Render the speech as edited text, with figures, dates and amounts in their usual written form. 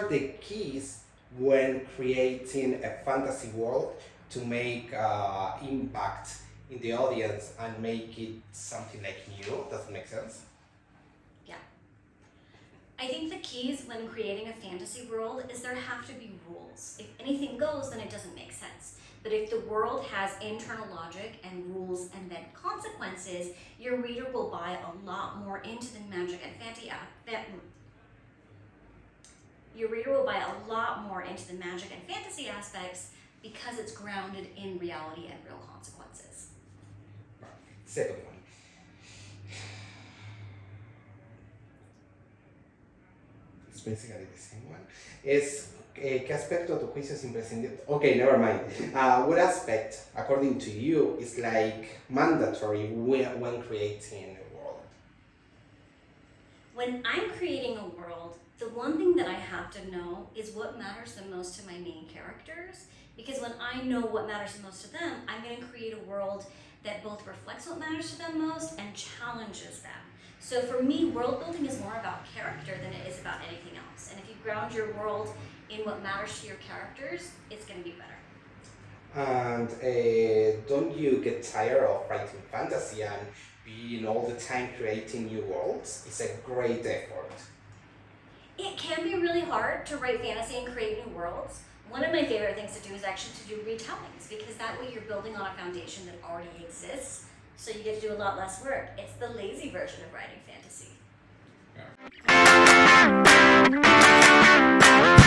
are the keys when creating a fantasy world to make impact in the audience and make it something like new? Does it make sense? Yeah. I think the keys when creating a fantasy world is there have to be rules. If anything goes, then it doesn't make sense. But if the world has internal logic and rules and then consequences, your reader will buy a lot more into the magic and fantasy. Your reader will buy a lot more into the magic and fantasy aspects because it's grounded in reality and real consequences. Second one. It's basically the same one. ¿Qué aspecto a tu juicio es imprescindible? Okay, never mind. What aspect, according to you, is like mandatory when creating a world? When I'm creating a world, the one thing that I have to know is what matters the most to my main characters, because when I know what matters the most to them, I'm going to create a world that both reflects what matters to them most and challenges them. So for me, world building is more about character than it is about anything else. And if you ground your world in what matters to your characters, it's going to be better. And don't you get tired of writing fantasy and being all the time creating new worlds? It's a great effort. It can be really hard to write fantasy and create new worlds. One of my favorite things to do is actually to do retellings, because that way you're building on a foundation that already exists, so you get to do a lot less work. It's the lazy version of writing fantasy. Yeah.